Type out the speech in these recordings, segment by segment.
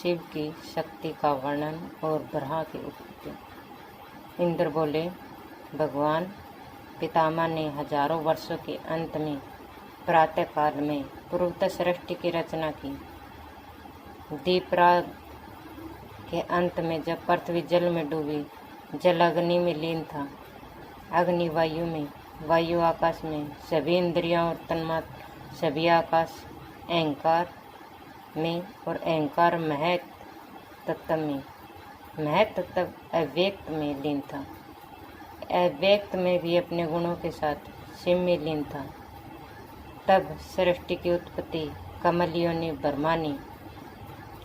शिव की शक्ति का वर्णन और ब्रह्मा की उत्पत्ति। इंद्र बोले, भगवान पितामह ने हजारों वर्षों के अंत में प्रातः काल में पूर्वतः सृष्टि की रचना की। दीपराग के अंत में जब पृथ्वी जल में डूबी, जल अग्नि में लीन था, अग्नि वायु में, वायु आकाश में, सभी इंद्रियां और तन्मात्र सभी आकाश अहंकार में और अहंकार महत तत्व में, महत तत्व अव्यक्त में लीन था। अव्यक्त में भी अपने गुणों के साथ शिव में लीन था। तब सृष्टि की उत्पत्ति कमलियों ने ब्रह्मा ने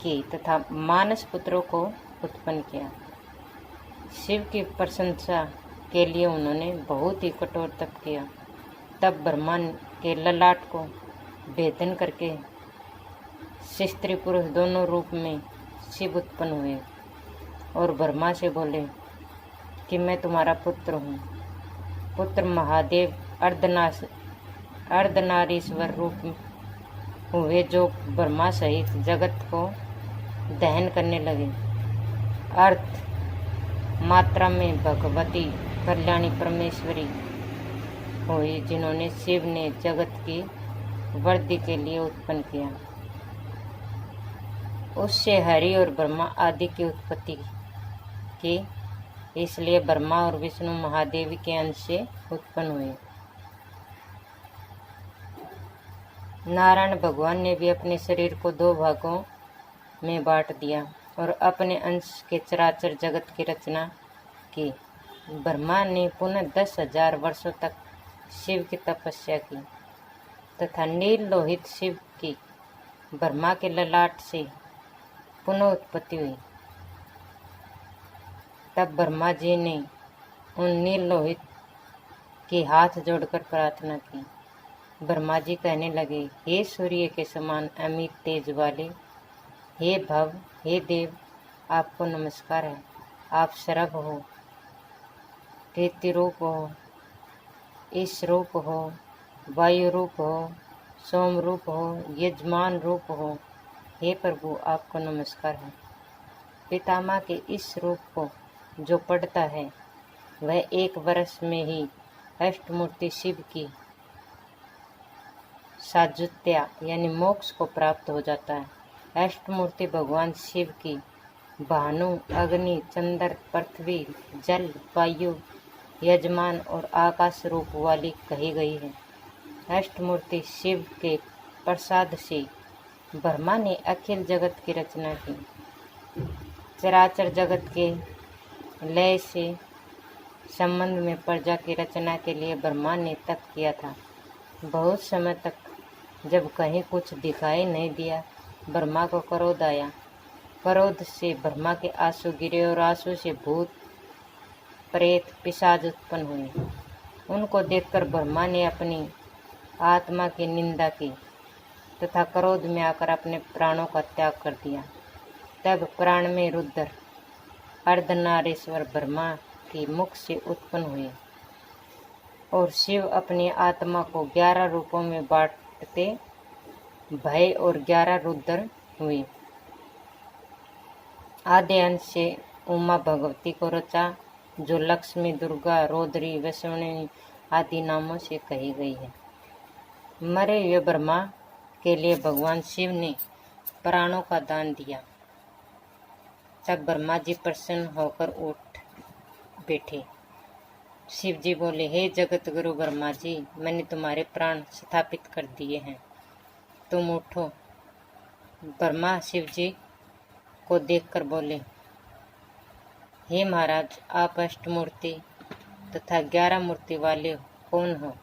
की तथा मानस पुत्रों को उत्पन्न किया। शिव की प्रशंसा के लिए उन्होंने बहुत ही कठोर तप किया। तब ब्रह्मा के ललाट को भेदन करके स्त्री पुरुष दोनों रूप में शिव उत्पन्न हुए और ब्रह्मा से बोले कि मैं तुम्हारा पुत्र हूँ। पुत्र महादेव अर्धनारीश्वर रूप हुए, जो ब्रह्मा सहित जगत को दहन करने लगे। अर्थ मात्रा में भगवती कल्याणी परमेश्वरी हुई, जिन्होंने शिव ने जगत की वृद्धि के लिए उत्पन्न किया। उससे हरि और ब्रह्मा आदि की उत्पत्ति की, इसलिए ब्रह्मा और विष्णु महादेवी के अंश से उत्पन्न हुए। नारायण भगवान ने भी अपने शरीर को दो भागों में बांट दिया और अपने अंश के चराचर जगत की रचना की। ब्रह्मा ने पुनः 10,000 वर्षों तक शिव की तपस्या की तथा नील लोहित शिव की ब्रह्मा के ललाट से पुनः उत्पत्ति हुई। तब ब्रह्मा जी ने उन नील लोहित के हाथ जोड़कर प्रार्थना की। ब्रह्मा जी कहने लगे, हे सूर्य के समान अमित तेज वाले, हे भव, हे देव, आपको नमस्कार है। आप सरभ हो, कीर्ति रूप हो, ईश रूप हो, वायु रूप हो, सोम रूप हो, यजमान रूप हो। हे प्रभु, आपको नमस्कार है। पितामह के इस रूप को जो पढ़ता है वह 1 वर्ष में ही अष्टमूर्ति शिव की साजुत्या यानी मोक्ष को प्राप्त हो जाता है। अष्टमूर्ति भगवान शिव की भानु, अग्नि, चंद्र, पृथ्वी, जल, वायु, यजमान और आकाश रूप वाली कही गई है। अष्टमूर्ति शिव के प्रसाद से ब्रह्मा ने अखिल जगत की रचना की। चराचर जगत के लय से संबंध में प्रजा की रचना के लिए ब्रह्मा ने तप किया था। बहुत समय तक जब कहीं कुछ दिखाई नहीं दिया, ब्रह्मा को क्रोध आया। क्रोध से ब्रह्मा के आंसू गिरे और आंसू से भूत, प्रेत, पिशाच उत्पन्न हुए। उनको देखकर ब्रह्मा ने अपनी आत्मा की निंदा की तथा क्रोध में आकर अपने प्राणों का त्याग कर दिया। तब प्राण में रुद्र अर्धनारीश्वर ब्रह्मा के मुख से उत्पन्न हुए और शिव अपनी आत्मा को 11 रूपों में बांटते भय और 11 रुद्र हुए। आदि अंश से उमा भगवती को रचा, जो लक्ष्मी, दुर्गा, रौद्री, वैष्णवी आदि नामों से कही गई है। मरे हुए ब्रह्मा के लिए भगवान शिव ने प्राणों का दान दिया। तब ब्रह्मा जी प्रसन्न होकर उठ बैठे। शिव जी बोले, हे जगत गुरु ब्रह्मा जी, मैंने तुम्हारे प्राण स्थापित कर दिए हैं, तुम उठो। ब्रह्मा शिव जी को देखकर बोले, हे महाराज, आप अष्टमूर्ति तथा 11 मूर्ति वाले कौन हो?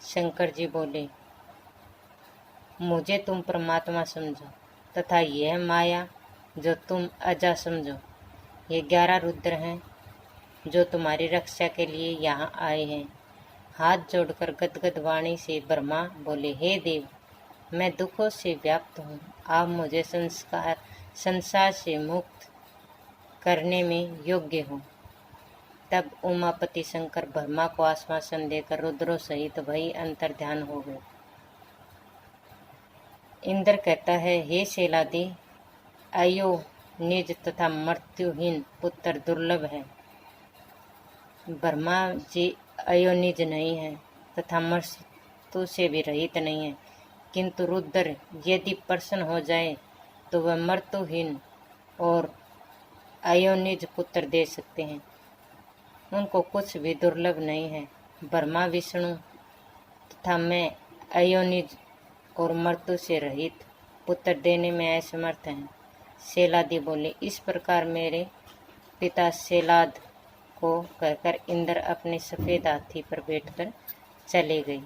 शंकर जी बोले, मुझे तुम परमात्मा समझो तथा यह माया जो तुम अजा समझो। ये 11 रुद्र हैं जो तुम्हारी रक्षा के लिए यहाँ आए हैं। हाथ जोड़कर गदगद वाणी से ब्रह्मा बोले, हे देव, मैं दुखों से व्याप्त हूँ, आप मुझे संसार से मुक्त करने में योग्य हो। तब उमापति शंकर ब्रह्मा को आश्वासन देकर रुद्रों सहित वही अंतर्ध्यान हो गए। इंद्र कहता है, हे शैलादि, अयोनिज तथा मृत्युहीन पुत्र दुर्लभ है। ब्रह्मा जी अयोनिज नहीं है तथा मृत्यु से भी रहित नहीं है, किंतु रुद्र यदि प्रसन्न हो जाए तो वह मृत्युहीन और अयोनिज पुत्र दे सकते हैं। उनको कुछ भी दुर्लभ नहीं है। ब्रह्मा विष्णु तथा मैं अयोनिज और मृत्यु से रहित पुत्र देने में असमर्थ हैं। शैलादी बोले, इस प्रकार मेरे पिता शैलाद को कहकर इंद्र अपने सफेद हाथी पर बैठकर चले गए।